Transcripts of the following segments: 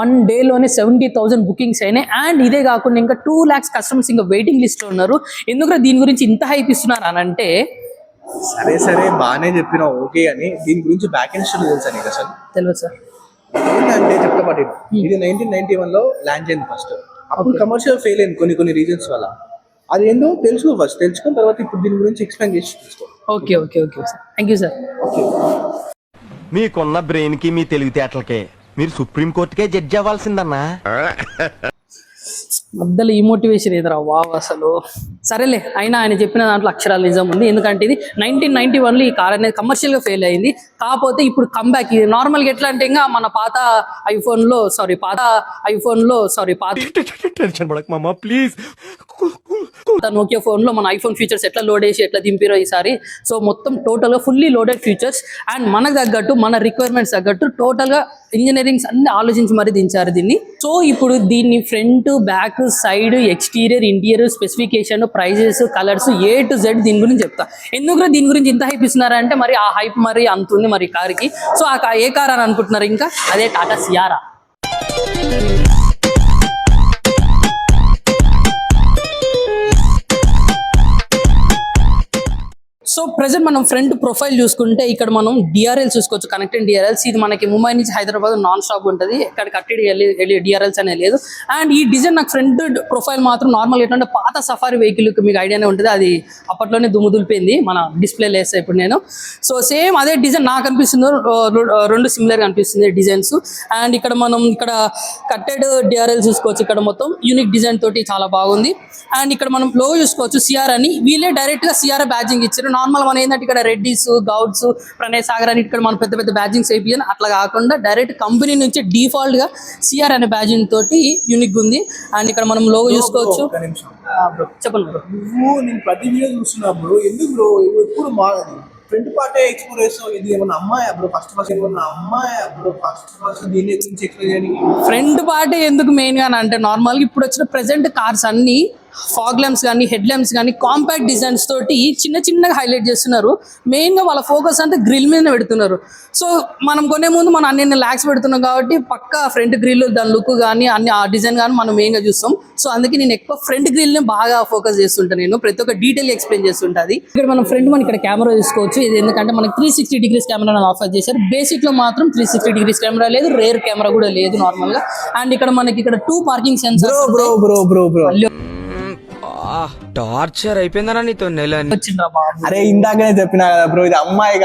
1 డేలోనే 70,000 bookings అయినాయి. And ఇదే కాకుండా ఇంకా 2 lakhs కస్టమర్స్ ఇంకా వెయిటింగ్ లిస్ట్ లో ఉన్నారు. ఎందుకంటే దీని గురించి ఇంత హైప్ ఇస్తున్నారు అని అంటే, సరే బాగానే చెప్పినా ఓకే అని దీని గురించి బ్యాక్ ఎండ్ స్టోరీ తెలుసా నీకు అసలు? తెలియదు సార్. ఏంటంటే చెప్తా పాటు ఇది 1991లో లాంచ్ అయింది ఫస్ట్. అప్పుడు కమర్షియల్ ఫెయిల్ అయింది కొన్ని రీజన్స్ వల్ల. అది ఏందో తెలుసుకున్న తర్వాత ఇప్పుడు దీని గురించి ఎక్స్ప్లెయిన్ చేసి తీసుకో. Okay sir, thank you sir. మీకున్న బ్రెయిన్ కి మీ తెలివితేటలకే మీరు సుప్రీం కోర్టుకే జడ్జి అవ్వాల్సిందన్నా. మధ్యలో ఈ మోటివేషన్ ఎదురా వావ్ అసలు. సరేలే, అయినా ఆయన చెప్పిన దాంట్లో అక్షరాలు నిజం ఉంది. ఎందుకంటే ఇది 1991లో ఈ కార్ అనేది కమర్షియల్ గా ఫెయిల్ అయింది. కాకపోతే ఇప్పుడు కంబ్యాక్. ఇది నార్మల్గా ఎట్లా అంటే ఇంకా మన పాత ఐఫోన్లో ప్లీజ్ నోకియా ఫోన్ లో మన ఐఫోన్ ఫీచర్స్ ఎట్లా లోడ్ చేసి ఎట్లా దింపిరో ఈసారి. సో మొత్తం టోటల్ గా ఫుల్లీ లోడెడ్ ఫీచర్స్ అండ్ మనకు తగ్గట్టు మన రిక్వైర్మెంట్స్ తగ్గట్టు టోటల్ గా ఇంజనీరింగ్స్ అన్ని ఆలోచించి మరి దించారు దీన్ని. సో ఇప్పుడు దీన్ని front, back, side, exterior, interior, specification, prices, colours A to Z దీని గురించి చెప్తా. ఎందుకు దీని గురించి ఇంత హైప్ ఇస్తున్నారంటే మరి ఆ హైప్ మరి అంత ఉంది మరి కార్కి. సో ఆ ఏ కార్ అని అనుకుంటున్నారు? ఇంకా అదే టాటా సియారా. సో ప్రెజెంట్ మనం ఫ్రంట్ ప్రొఫైల్ చూసుకుంటే ఇక్కడ మనం DRL చూసుకోవచ్చు, కనెక్టెడ్ DRLs. ఇది మనకి ముంబై నుంచి హైదరాబాద్ నాన్ స్టాప్ ఉంటుంది, ఎక్కడ కట్టెడ్ DRLs అనేది లేదు. అండ్ ఈ డిజైన్ నాకు ఫ్రంట్ ప్రొఫైల్ మాత్రం నార్మల్ ఏంటంటే పాత సఫారీ వెహికల్ మీకు ఐడియానే ఉంటుంది. అది అప్పట్లోనే దులిపోయింది మన డిస్ప్లేలో వేస్తే ఇప్పుడు నేను. సో సేమ్ అదే డిజైన్ నాకు అనిపిస్తుంది, రెండు సిమిలర్ గా అనిపిస్తుంది డిజైన్స్. అండ్ ఇక్కడ మనం కట్టెడ్ DRL చూసుకోవచ్చు. ఇక్కడ మొత్తం యూనిక్ డిజైన్ తోటి చాలా బాగుంది. అండ్ ఇక్కడ మనం లో చూసుకోవచ్చు సిఆర్ అని, వీళ్ళే డైరెక్ట్ గా సిఆర్ బ్యాడ్జింగ్ ఇచ్చారు. నార్మల్ మన ఏంటంటే ఇక్కడ రెడ్డిస్, గౌడ్స్, ప్రణయ్ సాగర్ అని ఇక్కడ మనం పెద్ద బ్యాడ్జింగ్స్ అయిపోయాను. అట్లా కాకుండా డైరెక్ట్ కంపెనీ నుంచి డిఫాల్ట్ గా సిఆర్ అనే బ్యాడ్జింగ్ తోటి యూనిక్ ఉంది. అండ్ ఇక్కడ మనం లోగో చూసుకోవచ్చు. చెప్పండి బ్రో. నేను ప్రతి వీడియో చూస్తున్నా బ్రో, ఎందుకు బ్రో ఎప్పుడు ఫ్రంట్ పార్టే ఎక్స్ప్లోర్ చేస్తావు? ఇది ఏమన్నా అమ్మాయి బ్రో ఫస్ట్ దీని గురించి ఎక్స్ప్లెయిన్ చేయడానికి? ఫ్రంట్ పార్టే ఎందుకు మెయిన్ గా అంటే నార్మల్గా ఇప్పుడు వచ్చిన ప్రెసెంట్ కార్స్ అన్ని ఫాగ్ ల్యాంప్స్ కానీ, హెడ్ ల్యాంప్స్ కానీ కాంపాక్ట్ డిజైన్స్ తోటి చిన్నగా హైలైట్ చేస్తున్నారు. మెయిన్గా వాళ్ళ ఫోకస్ అంటే గ్రిల్ మీద పెడుతున్నారు. సో మనం కొనే ముందు మనం అన్ని లాక్స్ పెడుతున్నాం కాబట్టి పక్కా ఫ్రంట్ గ్రిల్ దాని లుక్ కానీ అన్ని ఆ డిజైన్ కానీ మనం మెయిన్గా చూస్తాం. సో అందుకే నేను ఎక్కువ ఫ్రంట్ గ్రిల్ని బాగా ఫోకస్ చేస్తుంటాను. నేను ప్రతి ఒక్క డీటెయిల్ ఎక్స్ప్లెయిన్ చేస్తుంటుంది. ఇక్కడ మనం ఫ్రంట్ ఇక్కడ కెమెరా చూసుకోవచ్చు. ఇది ఎందుకంటే మనకి 360 degrees కెమెరా ఆఫర్ చేశారు. బేసిక్ లో మాత్రం 360 degrees కెమెరా లేదు, రేర్ కెమెరా కూడా లేదు నార్మల్ గా. అండ్ ఇక్కడ మనకి 2 పార్కింగ్ సెన్సర్స్. టార్చర్ అయిపోయిందన్నా నీతో నెల. అరే ఇందాకనే చెప్పినా కదా బ్రో, ఇది అమ్మాయి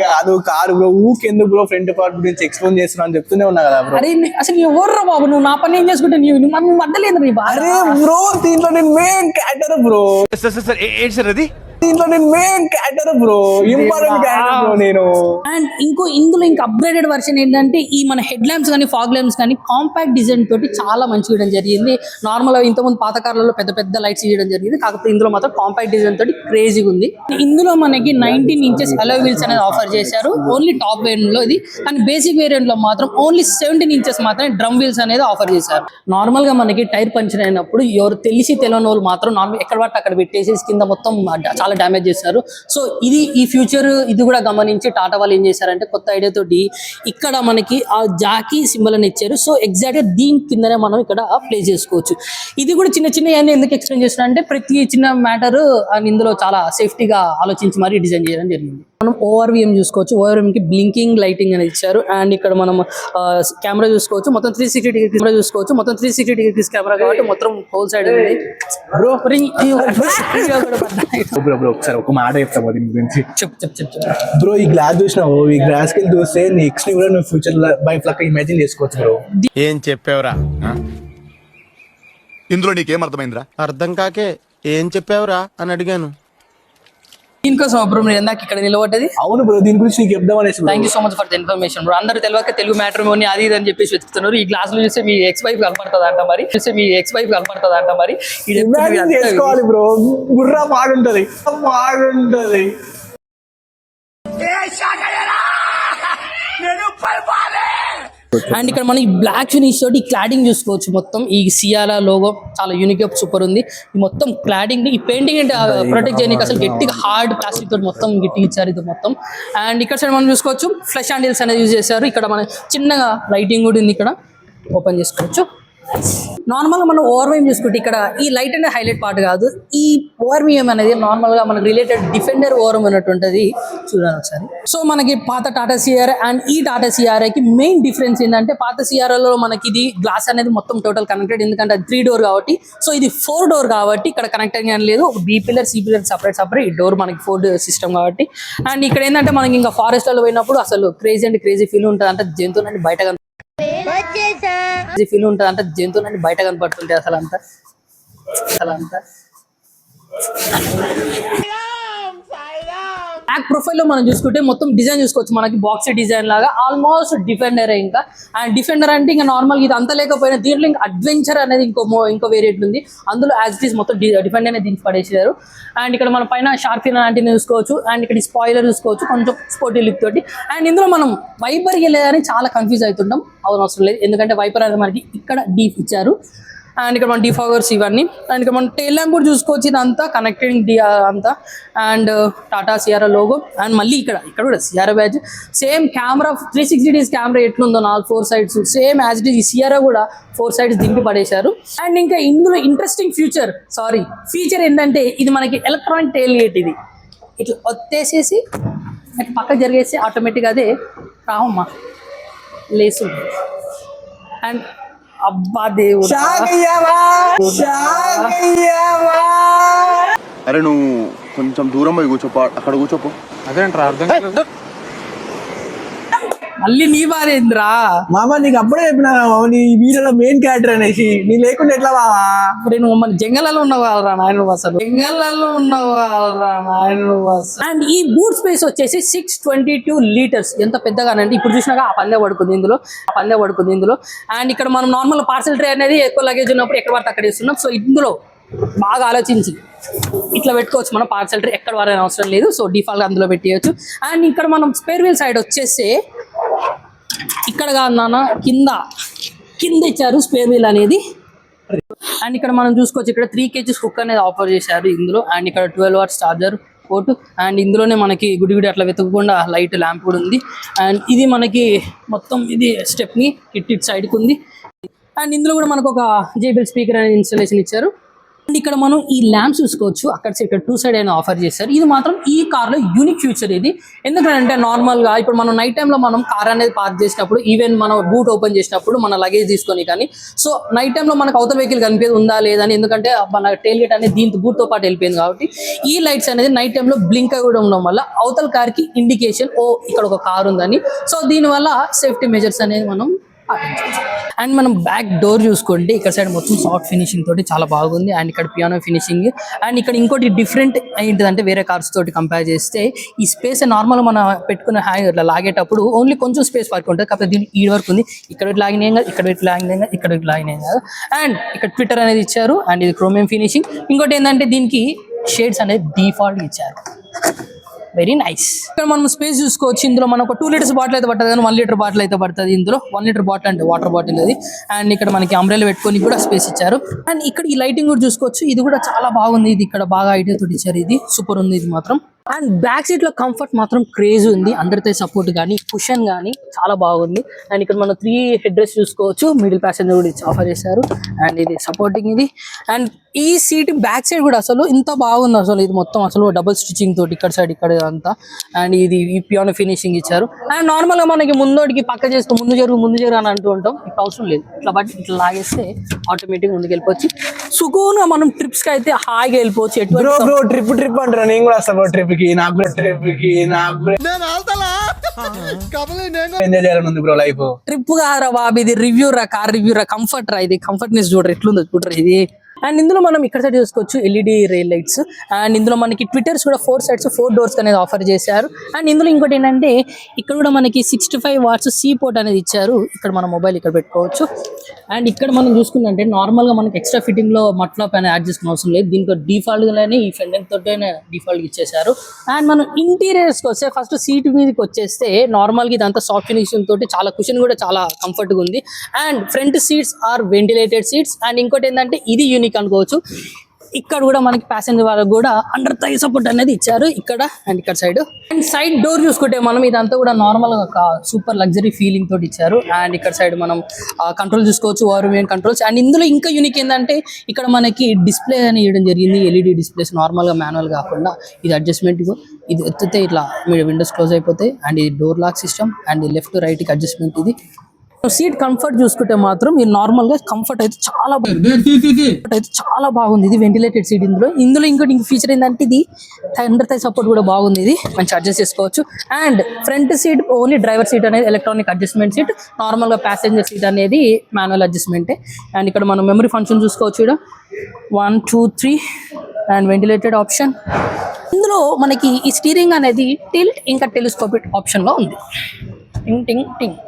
కాదు కారు బ్రో. ఊకెందుకు బ్రో ఫ్రంట్ పార్ట్ గురించి ఎక్స్ప్లెయిన్ చేస్తున్నా అని చెప్తూనే ఉన్నా కదా బ్రో. అరే అసలు నీ ఎవర్రా బాబు, నువ్వు నా పని ఏం చేసుకుంటే నువ్వు మద్దలేదు. అరే బ్రో దీంట్లో నేను మెయిన్ క్యారెక్టర్ బ్రో. దీంట్లో నేను main character bro, important character bro నేను. అండ్ ఇందులో అప్గ్రేడెడ్ వర్షన్ ఏంటంటే ఈ మన హెడ్ ల్యాంప్స్ కానీ, ఫాగ్ ల్యాంప్స్ కానీ కాంపాక్ట్ డిజైన్ తోటి చాలా మంచిగా ఇవ్వడం జరిగింది. నార్మల్ ఇంతకుముందు పాత కార్లలో పెద్ద లైట్స్ ఇవ్వడం జరిగింది. కాకపోతే ఇందులో మాత్రం కాంపాక్ట్ డిజైన్ తోటి క్రేజీగా ఉంది. ఇందులో మనకి 19 inches అలాయ్ వీల్స్ అనేది ఆఫర్ చేశారు ఓన్లీ టాప్ వేరియంట్ లో. ఇది కానీ బేసిక్ వేరియంట్ లో మాత్రం ఓన్లీ 17 inches మాత్రమే డ్రమ్ వీల్స్ అనేది ఆఫర్ చేశారు. నార్మల్ గా మనకి టైర్ పంచర్ అయినప్పుడు ఎవరు తెలియని వాళ్ళు మాత్రం నార్మల్ ఎక్కడ పట్టు అక్కడ పెట్టేసి కింద మొత్తం చాలా డ్యామేజ్ చేశారు. సో ఈ ఫ్యూచర్ ఇది కూడా గమనించి టాటా వాళ్ళు ఏం చేశారంటే కొత్త ఐడియా తోటి ఇక్కడ మనకి ఆ జాకీ సింబల్ అని ఇచ్చారు. సో ఎగ్జాక్ట్ గా దీని కిందనే మనం ఇక్కడ ప్లే చేసుకోవచ్చు. ఇది కూడా చిన్న ఎందుకు ఎక్స్ప్లెయిన్ చేస్తున్నా అంటే ప్రతి చిన్న మ్యాటర్ అండ్ ఇందులో చాలా సేఫ్టీగా ఆలోచించి మరీ డిజైన్ చేయడం జరిగింది. మనం ఓఆర్విఎం చూసుకోవచ్చు. ఓఆర్విఎం కి బ్లింకింగ్ లైటింగ్ అనేది ఇచ్చారు. అండ్ ఇక్కడ మనం కెమెరా చూసుకోవచ్చు. మొత్తం 360 degrees కెమెరా చూసుకోవచ్చు. మొత్తం 360 degrees కెమెరా కాబట్టి మొత్తం హోల్ సైడ్ ఉంది బ్రో. ఒకసారి ఒక మాట చెప్తాము దీని గురించి. చెప్పు బ్రో. ఈ గ్లాస్ చూసినావు, ఈ గ్లాస్ కి చూస్తే నెక్స్ట్ కూడా నువ్వు ఫ్యూచర్ బైక్ లెక్క ఇమాజిన్ చేసుకోవచ్చు బ్రో. ఏం చెప్పావురా? ఇందులో నీకేం అర్థమైందిరా? అర్థం కాకే ఏం చెప్పావురా అని అడిగాను. దీనికోసం బ్రో మీరు ఎందాక ఇక్కడ నిలబడ్డది. అవును బ్రో, దీని గురించి నీకు చెప్దాం అనేసి. Thank you so much for the information bro. అందరూ తెలియక తెలుగు మ్యాట్రిమోనీ అది ఇది అని చెప్పేసి వెతుకుతున్నారు. ఈ గ్లాస్ లో చూస్తే మీ ఎక్స్ వైఫ్ కనపడుతుంది అంట మరి. చేసుకోవాలి బ్రో, గుర్రా బాగుంటది. అండ్ ఇక్కడ మనం ఈ బ్లాక్ ఫినిష్ తోటి క్లాడింగ్ చూసుకోవచ్చు. మొత్తం ఈ సియారా లోగో చాలా యూనిక్ గా సూపర్ ఉంది. ఈ మొత్తం క్లాడింగ్ ఈ పెయింటింగ్ ప్రొటెక్ట్ చేయడానికి అసలు గట్టిగా హార్డ్ ప్లాస్టిక్ తోటి మొత్తం గట్టిగా ఇచ్చారు ఇది మొత్తం. అండ్ ఇక్కడ సైడ్ మనం చూసుకోవచ్చు ఫ్లష్ హ్యాండిల్స్ అనేది యూజ్ చేశారు. ఇక్కడ మన చిన్నగా లైటింగ్ కూడా ఉంది ఇక్కడ. ఓపెన్ చేసుకోవచ్చు. నార్మల్గా మనం ఓవర్వీఎం చూసుకుంటే ఇక్కడ ఈ లైట్ అనేది హైలైట్ పార్ట్ కాదు, ఈ ఓవర్వీఎం అనేది నార్మల్గా మనకు రిలేటెడ్ డిఫెండర్ ఓవర్వీఎం ఉన్నటువంటిది చూడండి ఒకసారి. సో మనకి పాత టాటా సిఆర్ అండ్ ఈ టాటా సిఆర్ఐకి మెయిన్ డిఫరెన్స్ ఏంటంటే పాత సిఆర్ఐలో మనకి ఇది గ్లాస్ అనేది మొత్తం టోటల్ కనెక్టెడ్, ఎందుకంటే అది 3 డోర్ కాబట్టి. సో ఇది 4 డోర్ కాబట్టి ఇక్కడ కనెక్టెడ్ అని లేదు, ఒక B pillar C pillar separate ఈ డోర్ మనకి 4 సిస్టమ్ కాబట్టి. అండ్ ఇక్కడ ఏంటంటే మనకి ఇంకా ఫారెస్ట్లో పోయినప్పుడు అసలు క్రేజీ అంటే క్రేజీ ఫీల్ ఉంటుంది, అంటే జంతువులని బయట ఫీల్ ఉంటుంది, అంటే జంతువులన్నీ బయట కనపడుతుంటాయి అసలు అంతా. బ్యాక్ ప్రొఫైల్ లో మనం చూసుకుంటే మొత్తం డిజైన్ చూసుకోవచ్చు, మనకి బాక్స్ డిజైన్ లాగా ఆల్మోస్ట్ డిఫెండర్ ఇంకా. అండ్ డిఫెండర్ అంటే ఇంకా నార్మల్ ఇది అంత లేకపోయినా దీంట్లో ఇంకా అడ్వెంచర్ అనేది ఇంకో వేరియంట్ ఉంది, అందులో యాజ్ ఇట్ ఈస్ మొత్తం డిఫెండర్ అనేది దీనికి పడేసారు. అండ్ ఇక్కడ మన పైన షార్పిన్ లాంటివి చూసుకోవచ్చు, అండ్ ఇక్కడ స్పాయిలర్ చూసుకోవచ్చు కొంచెం స్పోర్టీ లుక్ తోటి. అండ్ ఇందులో మనం వైపర్ వెళ్ళేదని చాలా కన్ఫ్యూజ్ అవుతుంటాం, అవసరం లేదు, ఎందుకంటే వైపర్ అనేది మనకి ఇక్కడ డీప్ ఇచ్చారు. అండ్ ఇక్కడ మన డిఫాగర్స్ ఇవన్నీ. అండ్ ఇక్కడ మన టైల్ ల్యాంప్ కూడా చూసుకోవచ్చు, ఇదంతా కనెక్టింగ్ అంతా. And Tata CRI logo. And మళ్ళీ ఇక్కడ కూడా CRI batch, same camera 360 days camera ఎట్లుందో 4 sides same as it is, ఈ సిఆర్ఐ కూడా 4 సైడ్స్ దింపి పడేశారు. అండ్ ఇంకా ఇందులో ఇంట్రెస్టింగ్ ఫీచర్ ఏంటంటే ఇది మనకి ఎలక్ట్రానిక్ టైల్ గేట్. ఇది ఇట్లా ఒత్తేసేసి పక్క జరిగేసి ఆటోమేటిక్గా అదే రావమ్మా లేసు. అండ్ అబ్బా దేవుడా, అరే నువ్వు కొంచెం దూరం పోయి కూర్చోపో, అక్కడ కూర్చోపో. అదేంట్రా అర్థం కాదు. మళ్ళీ నీ బాధేంద్రా మామ, నీకు అప్పుడే చెప్పినా నీ వీడియోలో మెయిన్ క్యారెక్టర్ అనేసి, నీ లేకుండా ఎట్లా మావా? ఇప్పుడు నువ్వు మన జంగలలో ఉన్నవాళ్ళరా నాయన అసలు, జంగలలో ఉన్నవాళ్ళరా నాయన అసలు. అండ్ ఈ బూట్ స్పేస్ వచ్చేసి 622 లీటర్స్, ఎంత పెద్దగానండి. ఇప్పుడు చూసినాక ఆ పందె పడుకుంది ఇందులో. అండ్ ఇక్కడ మనం నార్మల్ పార్సల్ ట్రే అనేది ఎక్కువ లగేజ్ ఉన్నప్పుడు ఎక్కడ పడితే అక్కడ ఇస్తున్నాం. సో ఇందులో బాగా ఆలోచించి ఇట్లా పెట్టుకోవచ్చు, మనం పార్సల్ ట్రే ఎక్కడ వారైనా అవసరం లేదు. సో డిఫాల్ట్ అందులో పెట్టేయచ్చు. అండ్ ఇక్కడ మనం స్పేర్ వీల్ సైడ్ వచ్చేస్తే ఇక్కడ కాదు నాన్న, కింద ఇచ్చారు స్పేర్ వీల్ అనేది. అండ్ ఇక్కడ మనం చూసుకోవచ్చు, ఇక్కడ 3 kg హుక్ అనేది ఆఫర్ చేశారు ఇందులో. అండ్ ఇక్కడ 12 వాట్స్ చార్జర్ పోర్ట్. అండ్ ఇందులోనే మనకి గుడి అట్లా వెతకకుండా లైట్ ల్యాంప్ కూడా ఉంది. అండ్ ఇది మనకి మొత్తం ఇది స్టెప్ని ఇట్ సైడ్కి ఉంది. అండ్ ఇందులో కూడా మనకు ఒక JBL స్పీకర్ అనేది ఇన్స్టాలేషన్ ఇచ్చారు. అండ్ ఇక్కడ మనం ఈ ల్యాంప్స్ చూసుకోవచ్చు, అక్కడ 2 సైడ్ అయినా ఆఫర్ చేస్తారు. ఇది మాత్రం ఈ కార్లో యూనిక్ ఫీచర్ ఇది. ఎందుకంటే నార్మల్గా ఇప్పుడు మనం నైట్ టైంలో మనం కార్ అనేది పార్క్ చేసినప్పుడు, ఈవెన్ మనం బూట్ ఓపెన్ చేసినప్పుడు మన లగేజ్ తీసుకొని కానీ, సో నైట్ టైంలో మనకు అవతల వెహికల్ కనిపించేది ఉందా లేదని, ఎందుకంటే మన టైల్ గేట్ అనేది దీంతో బూట్తో పాటు వెళ్ళిపోయింది కాబట్టి ఈ లైట్స్ అనేది నైట్ టైంలో బ్లింక్ కూడా ఉండడం వల్ల అవతల కార్కి ఇండికేషన్ ఇక్కడ ఒక కార్ ఉందని. సో దీనివల్ల సేఫ్టీ మెజర్స్ అనేది మనం. అండ్ మనం బ్యాక్ డోర్ చూసుకోండి, ఇక్కడ సైడ్ మొత్తం సాఫ్ట్ ఫినిషింగ్ తోటి చాలా బాగుంది. అండ్ ఇక్కడ పియానో ఫినిషింగ్. అండ్ ఇక్కడ ఇంకోటి డిఫరెంట్ ఏంటిదంటే వేరే కార్స్ తోటి కంపేర్ చేస్తే ఈ స్పేస్ నార్మల్ మనం పెట్టుకున్న హ్యాంగ్ ఇట్లా లాగేటప్పుడు ఓన్లీ కొంచెం స్పేస్ వరకు ఉంటుంది, కాకపోతే దీనికి ఈ వరకు ఉంది. ఇక్కడ లాగినాయి కదా, ఇక్కడ లాగినాయి కదా. అండ్ ఇక్కడ ట్విట్టర్ అనేది ఇచ్చారు. అండ్ ఇది క్రోమియం ఫినిషింగ్. ఇంకోటి ఏంటంటే దీనికి షేడ్స్ అనేది డిఫాల్ట్ ఇచ్చారు, వెరీ నైస్. ఇక్కడ మనం స్పేస్ చూసుకోవచ్చు, ఇందులో మనకు 2 లీటర్స్ బాటిల్ అయితే పడుతుంది, కానీ 1 లీటర్ బాటిల్ అయితే పడుతుంది ఇందులో. 1 లీటర్ బాటిల్ అంటే వాటర్ బాటిల్ అది. అండ్ ఇక్కడ మనకి అంబ్రెల్లా పెట్టుకొని కూడా స్పేస్ ఇచ్చారు. అండ్ ఇక్కడ ఈ లైటింగ్ కూడా చూసుకోవచ్చు, ఇది కూడా చాలా బాగుంది. ఇది ఇక్కడ బాగా ఐడియా తోటి ఇచ్చారు, ఇది సూపర్ ఉంది ఇది మాత్రం. అండ్ బ్యాక్ సీట్ లో కంఫర్ట్ మాత్రం క్రేజ్ ఉంది, అందరితో సపోర్ట్ కానీ కుషన్ కానీ చాలా బాగుంది. అండ్ ఇక్కడ మనం 3 హెడ్ రెస్ట్ చూసుకోవచ్చు, మిడిల్ ప్యాసింజర్ కూడా ఆఫర్ చేశారు. అండ్ ఇది సపోర్టింగ్ ఇది. అండ్ ఈ సీట్ బ్యాక్ సైడ్ కూడా అసలు ఇంత బాగుంది అసలు, ఇది మొత్తం అసలు డబుల్ స్టిచ్చింగ్ తోటి ఇక్కడ సైడ్ ఇక్కడ అంతా. అండ్ ఇది ఈ పియానో ఫినిషింగ్ ఇచ్చారు. అండ్ నార్మల్ గా మనకి ముందోడికి పక్క చేస్తూ ముందు జరుగు అని అంటూ ఉంటాం, ఇప్పుడు అవసరం లేదు. ఇట్లా బట్టి ఇట్లా లాగేస్తే ఆటోమేటిక్ ముందుకు వెళ్ళిపోవచ్చు. సుకూన్గా మనం ట్రిప్స్ కి అయితే హాయిగా వెళ్ళిపోవచ్చు. ట్రిప్ అంటారా, నేను కూడా వస్తాను ట్రిప్ కి, నాకు ఎంజాయ్ చేయాలని ఉంది బ్రో లైఫ్. ట్రిప్ కారా బాబు, ఇది రివ్యూ రా, కార్ రివ్యూ రా, కంఫర్ట్ రా, ఇది కంఫర్ట్నెస్ చూడరు ఎట్లుందో చూడరు ఇది. అండ్ ఇందులో మనం ఇక్కడ సైడ్ చూసుకోవచ్చు ఎల్ఈడి రైల్ లైట్స్. అండ్ ఇందులో మనకి ట్విట్టర్స్ కూడా 4 సైడ్స్ 4 డోర్స్ అనేది ఆఫర్ చేశారు. అండ్ ఇందులో ఇంకోటి ఏంటంటే ఇక్కడ కూడా మనకి 65 వాట్స్ సి పోర్ట్ అనేది ఇచ్చారు. ఇక్కడ మన మొబైల్ ఇక్కడ పెట్టుకోవచ్చు. అండ్ ఇక్కడ మనం చూసుకుంటే నార్మల్ గా మనకి ఎక్స్ట్రా ఫిట్టింగ్ లో మట్లాప్ అనేది యాడ్ చేసుకునే అవసరం లేదు, దీంట్లో డిఫాల్ట్ గానే ఈ ఫెండెంట్ తోనే డిఫాల్ట్ ఇచ్చేసారు. అండ్ మనం ఇంటీరియర్స్ కి వస్తే ఫస్ట్ సీట్ మీదకి వచ్చేస్తే నార్మల్ గా ఇదంతా సాఫ్ట్ ఫినిషింగ్ తోటి చాలా కుషన్ కూడా చాలా కంఫర్ట్ గా ఉంది. And front seats are ventilated seats. And ఇంకోటి ఏంటంటే ఇది యూనిక్ అనుకోవచ్చు, ఇక్కడ కూడా మనకి ప్యాసింజర్ వాళ్ళకి కూడా అండర్ థై సపోర్ట్ అనేది ఇచ్చారు ఇక్కడ అండ్ ఇక్కడ సైడ్. అండ్ సైడ్ డోర్ చూసుకుంటే మనం ఇదంతా కూడా నార్మల్ గా ఒక సూపర్ లగ్జరీ ఫీలింగ్ తోటి ఇచ్చారు. అండ్ ఇక్కడ సైడ్ మనం కంట్రోల్ చూసుకోవచ్చు, ఓవర్వేన్ కంట్రోల్స్. అండ్ ఇందులో ఇంకా యూనిక్ ఏంటంటే ఇక్కడ మనకి డిస్ప్లే అని ఇవ్వడం జరిగింది, ఎల్ఈడి డిస్ప్లేస్, నార్మల్ గా మాన్యువల్ కాకుండా. ఇది అడ్జస్ట్మెంట్, ఇది ఎత్తితే ఇట్లా మీరు విండోస్ క్లోజ్ అయిపోతాయి. అండ్ ఇది door lock system and left right కి అడ్జస్ట్మెంట్. ఇది సీట్ కంఫర్ట్ చూసుకుంటే మాత్రం మీరు నార్మల్ గా కంఫర్ట్ అయితే చాలా బాగుంది. ఇది వెంటిలేటెడ్ సీట్. ఇందులో ఇంకోటి ఫీచర్ ఏంటంటే ఇది అండర్ థై సపోర్ట్ కూడా బాగుంది. ఇది మంచి అడ్జస్ట్ చేసుకోవచ్చు. And front seat only driver seat అనేది ఎలక్ట్రానిక్ అడ్జస్ట్మెంట్ సీట్, నార్మల్ గా ప్యాసింజర్ సీట్ అనేది మాన్యువల్ అడ్జస్ట్మెంటే. అండ్ ఇక్కడ మనం మెమరీ ఫంక్షన్ చూసుకోవచ్చు. ఇక్కడ 1 2 3 అండ్ వెంటిలేటెడ్ ఆప్షన్. ఇందులో మనకి ఈ స్టీరింగ్ అనేది టిల్ట్ ఇంకా టెలిస్కోపిక్ ఆప్షన్ లో ఉంది. టింగ్ టింగ్ టింగ్.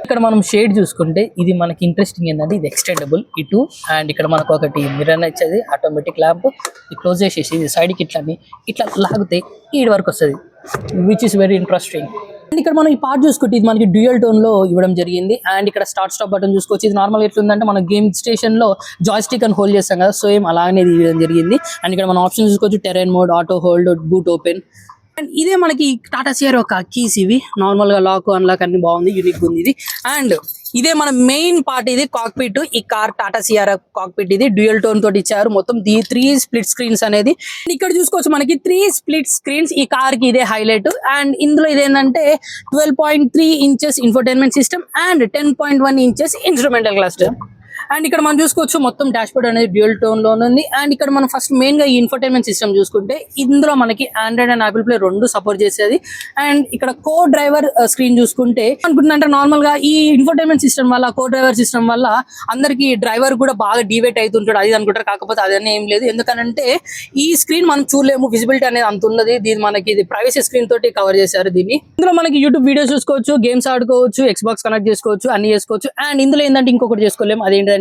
ఇక్కడ మనం షేడ్ చూసుకుంటే ఇది మనకి ఇంట్రెస్టింగ్ ఏంటంటే ఇది ఎక్స్టెండబుల్ ఇటు. అండ్ ఇక్కడ మనకు ఒకటి మిర్రర్ ఇచ్చేది, ఆటోమేటిక్ ల్యాంప్. ఇది క్లోజ్ చేసేసి ఇది సైడ్కి ఇట్లా లాగితే ఈ వరకు వస్తుంది, which is very interesting. And ఇక్కడ మనం ఈ పార్ట్ చూసుకుంటే ఇది మనకి డ్యూయల్ టోన్ లో ఇవ్వడం జరిగింది. అండ్ ఇక్కడ స్టార్ట్ స్టాప్ బటన్ చూసుకోవచ్చు. ఇది నార్మల్ ఎట్లుందంటే మన గేమ్ స్టేషన్ లో జాయ్స్టిక్ అని హోల్డ్ చేస్తాం కదా, సో ఏం అలానే ఇవ్వడం జరిగింది. అండ్ ఇక్కడ మనం ఆప్షన్ చూసుకోవచ్చు, terrain mode, auto hold, boot open. And ఇదే మనకి టాటా సియర్ ఒక కీస్, ఇవి నార్మల్ గా లాక్ అన్లాక్ అన్ని బాగుంది, యూనిక్ ఉంది ఇది. అండ్ ఇదే మన మెయిన్ పార్ట్, ఇది కాక్పిట్. ఈ కార్ టాటా సియర్ కాక్పిట్ ఇది డ్యూయల్ టోన్ తోటి ఇచ్చారు. మొత్తం 3 స్ప్లిట్ స్క్రీన్స్ అనేది ఇక్కడ చూసుకోవచ్చు. మనకి 3 స్ప్లిట్ స్క్రీన్స్ ఈ కార్ కి ఇదే హైలైట్. అండ్ ఇందులో ఇదేంటంటే 12.3 inches infotainment system and 10.1 inches instrumental cluster. And ఇక్కడ మనం చూసుకోవచ్చు మొత్తం డాష్ బోర్డ్ అనేది డ్యూయల్ టోన్ లో ఉంది. అండ్ ఇక్కడ మనం ఫస్ట్ మెయిన్ గా ఈ ఇన్ఫోటైన్మెంట్ సిస్టమ్ చూసుకుంటే ఇందులో మనకి ఆండ్రాయిడ్ అండ్ యాపిల్ ప్లే రెండు సపోర్ట్ చేసేది. అండ్ ఇక్కడ కో డ్రైవర్ స్క్రీన్ చూసుకుంటే అనుకుంటుందంటే నార్మల్ గా ఈ ఇన్ఫోటైన్మెంట్ సిస్టమ్ వల్ల, కో డ్రైవర్ సిస్టమ్ వల్ల అందరికి డ్రైవర్ కూడా బాగా డివేట్ అవుతుంటాడు అది అనుకుంటారు. కాకపోతే అదన్నీ ఏం లేదు, ఎందుకంటే ఈ స్క్రీన్ మనం చూడలేము, విజిబిలిటీ అనేది అంత ఉన్నది. దీని మనకి ఇది ప్రైవసీ స్క్రీన్ తోటి కవర్ చేశారు దీన్ని. ఇందులో మనకి యూట్యూబ్ వీడియోస్ చూసుకోవచ్చు, గేమ్స్ ఆడుకోవచ్చు, ఎక్స్బాక్స్ కనెక్ట్ చేసుకోవచ్చు, అన్ని చేసుకోవచ్చు. అండ్ ఇందులో ఏంటంటే ఇంకొకటి చేసుకోలేము, అదేంటంటే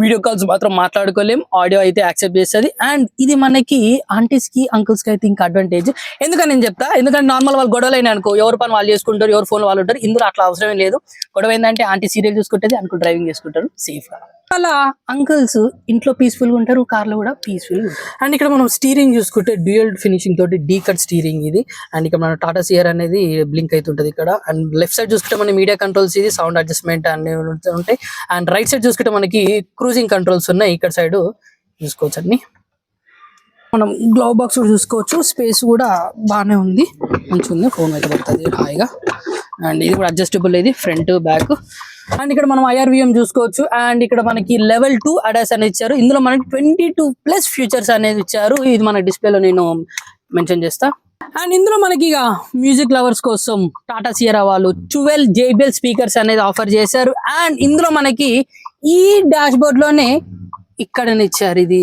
వీడియో కాల్స్ మాత్రం మాట్లాడుకోలేం, ఆడియో అయితే యాక్సెప్ట్ చేస్తుంది. అండ్ ఇది మనకి ఆంటీస్ కి అంకుల్స్ కి అయితే ఇంకా అడ్వాంటేజ్. ఎందుకని నేను చెప్తా, ఎందుకంటే నార్మల్ వాళ్ళు గొడవలు అయినా అనుకో ఎవరి పని వాళ్ళు చేసుకుంటారు, ఎవరి ఫోన్ వాళ్ళు ఉంటారు. ఇందులో అట్లా అవసరమే లేదు. గొడవ ఏంటంటే ఆంటీ సీరియల్ చూసుకుంటుంది, అంకుల్ డ్రైవింగ్ చేసుకుంటారు సేఫ్ గా. అలా అంకుల్స్ ఇంట్లో పీస్ఫుల్ గా ఉంటారు, కార్ లో కూడా పీస్ఫుల్ గా ఉంటారు. అండ్ ఇక్కడ మనం స్టీరింగ్ చూసుకుంటే డ్యూయల్ ఫినిషింగ్ తోటి డీ కట్ స్టీరింగ్ ఇది. అండ్ ఇక్కడ మన టాటా సియర్ అనేది బ్లింక్ అవుతుంటది ఇక్కడ. అండ్ లెఫ్ట్ సైడ్ చూసుకుంటే మన మీడియా కంట్రోల్స్, ఇది సౌండ్ అడ్జస్ట్మెంట్ అన్ని ఉంటాయి. అండ్ రైట్ సైడ్ చూసుకుంటే మనకి క్రూజింగ్ కంట్రోల్స్ ఉన్నాయి. ఇక్కడ సైడ్ చూసుకోవచ్చు అన్ని. మనం గ్లవ్ బాక్స్ కూడా చూసుకోవచ్చు, స్పేస్ కూడా బాగానే ఉంది, మంచిగా ఉంది, ఫోన్ అయితే పడుతుంది హాయిగా. అండ్ ఇది కూడా అడ్జస్టబుల్, ఇది ఫ్రంట్ బ్యాక్. అండ్ ఇక్కడ మనం IRVM చూసుకోవచ్చు. అండ్ ఇక్కడ మనకి లెవెల్ 2 అడాస్ అనేది ఇచ్చారు. ఇందులో మనకి 22+ ఫీచర్స్ అనేది ఇచ్చారు. ఇది మన డిస్ప్లేలో నేను మెన్షన్ చేస్తా. అండ్ ఇందులో మనకి ఇక మ్యూజిక్ లవర్స్ కోసం టాటా సియరా వాళ్ళు 12 JBL స్పీకర్స్ అనేది ఆఫర్ చేశారు. అండ్ ఇందులో మనకి ఈ డాష్ బోర్డ్ లోనే ఇక్కడనే ఇచ్చారు. ఇది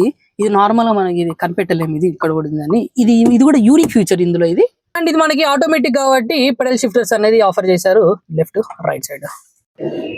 నార్మల్ గా మనకి ఇది కనిపెట్టలేము, ఇది ఇక్కడ కూడా ఉందని. ఇది కూడా యూనిక్ ఫీచర్ ఇందులో ఇది. అండ్ ఇది మనకి ఆటోమేటిక్ కాబట్టి పెడల్ షిఫ్టర్స్ అనేది ఆఫర్ చేశారు లెఫ్ట్ రైట్ సైడ్.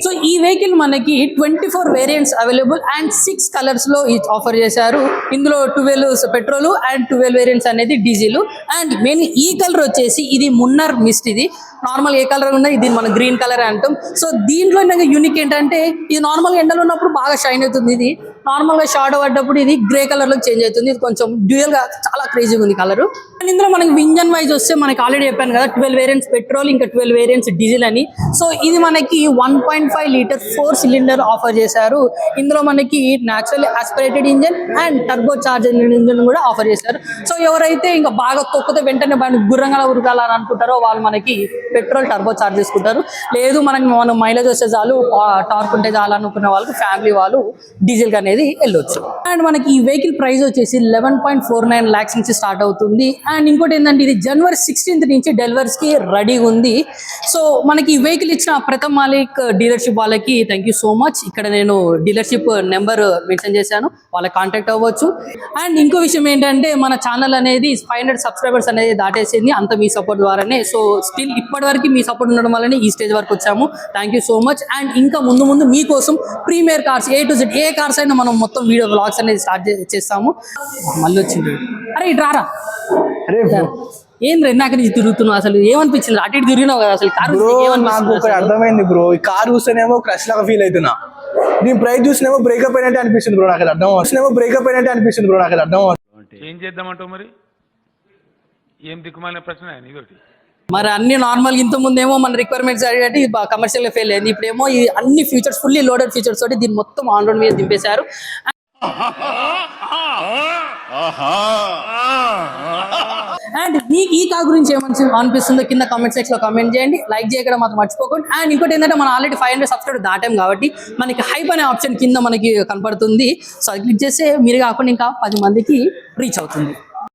సో ఈ వెహికల్ మనకి 24 వేరియంట్స్ అవైలబుల్ అండ్ 6 కలర్స్ లో ఆఫర్ చేశారు. ఇందులో 12 పెట్రోల్ అండ్ 12 వేరియంట్స్ అనేది డీజిల్. అండ్ మెయిన్ ఈ కలర్ వచ్చేసి ఇది మున్నర్ మిస్ట్. ఇది నార్మల్ ఏ కలర్ ఉన్నా ఇది మన గ్రీన్ కలర్ అంటాం. సో దీంట్లో యూనిక్ ఏంటంటే ఇది నార్మల్ ఎండలో ఉన్నప్పుడు బాగా షైన్ అవుతుంది, ఇది నార్మల్ గా షాడో పడ్డప్పుడు ఇది గ్రే కలర్ లో చేంజ్ అవుతుంది. ఇది కొంచెం డ్యూయల్ గా చాలా క్రేజీగా ఉంది కలర్. అండ్ ఇందులో మనకి ఇంజన్ వైజ్ వస్తే మనకి ఆల్రెడీ చెప్పాను కదా 12 వేరియంట్స్ పెట్రోల్ ఇంకా 12 వేరియంట్స్ డీజిల్ అని. సో ఇది మనకి 1.5 లీటర్ 4 సిలిండర్ ఆఫర్ చేశారు. ఇందులో మనకి natural aspirated engine and turbo charger engine కూడా ఆఫర్ చేశారు. సో ఎవరైతే ఇంకా బాగా తొక్కితే వెంటనే గుర్రంగా ఉరకాలని అనుకుంటారో వాళ్ళు మనకి పెట్రోల్ టర్బో చార్జ్ చేసుకుంటారు. లేదు మనం మైలేజ్ వస్తే చాలు, టార్క్ ఉంటే చాలు అనుకున్న వాళ్ళకి ఫ్యామిలీ వాళ్ళు డీజిల్ అనేది వెళ్ళొచ్చు. అండ్ మనకి ఈ వెహికల్ ప్రైస్ వచ్చేసి 11.49 lakhs నుంచి స్టార్ట్ అవుతుంది. అండ్ ఇంకోటి ఏంటంటే ఇది January 16th నుంచి డెలివరీస్ కి రెడీగా ఉంది. సో మనకి ఈ వెహికల్ ఇచ్చిన ప్రథమ్ మాలిక్ డీలర్షిప్ వాళ్ళకి థ్యాంక్ యూ సో మచ్. ఇక్కడ నేను డీలర్షిప్ నెంబర్ మెన్షన్ చేశాను, వాళ్ళకి కాంటాక్ట్ అవ్వచ్చు. అండ్ ఇంకో విషయం ఏంటంటే మన ఛానల్ అనేది 500 సబ్స్క్రైబర్స్ అనేది దాటేసింది, అంత మీ సపోర్ట్ ద్వారానే. సో స్టిల్ ఇప్పటి వరకు మీ సపోర్ట్ ఉండడం వల్లనే ఈ స్టేజ్ వరకు వచ్చాము. Thank you so much. And ఇంకా ముందు మీకోసం premier cars A to Z ఏ కార్స్ అయినా మనం మొత్తం వీడియో వ్లాగ్స్ అనేది స్టార్ట్ చేస్తాము. మళ్ళీ వచ్చింది, అరే ఇటు రారా, అరే ఏం ఇందాక నుంచి తిరుగుతున్నావు, అసలు ఏమనిపించింది? అటు ఇటు తిరిగినావు కదా, అసలు కారు నాకు ఒకటి అర్థమైంది బ్రో, ఈ కార్ చూస్తేనేమో క్రష్ లాగా ఫీల్ అవుతున్నా. దీని ప్రైస్ చూసినేమో బ్రేకప్ అయినట్టే అనిపిస్తుంది బ్రో, నాకు అది అర్థం చూసినేమో బ్రేకప్ అయినట్టే అనిపిస్తుంది బ్రో, నాకు అది అర్థం ఏం చేద్దామంటావు మరి? ఏం దిక్కుమాలిన ప్రశ్న ఇదొకటి. మరి అన్ని నార్మల్ ఇంత ముందేమో మన రిక్వైర్మెంట్స్ అడిగి కమర్షియల్ గా ఫెయిల్ అయింది. ఇప్పుడేమో ఈ అన్ని ఫీచర్స్ ఫుల్లీ లోడెడ్ ఫీచర్స్ తోటి దీన్ని మొత్తం ఆన్ రోడ్ మీద దింపేశారు. అండ్ మీకు ఈ కార్ గురించి ఏమని అనిపిస్తుందో కింద కామెంట్ సెక్షన్ లో కామెంట్ చేయండి. లైక్ చేయడం మాత్రం మర్చిపోకండి. అండ్ ఇంకోటి ఏంటంటే మనం ఆల్రెడీ 500 సబ్స్క్రైబర్ దాటాం కాబట్టి మనకి హైప్ అనే ఆప్షన్ కింద మనకి కనపడుతుంది. సో అది క్లిక్ చేస్తే మీరు కాకుండా ఇంకా 10 మందికి రీచ్ అవుతుంది.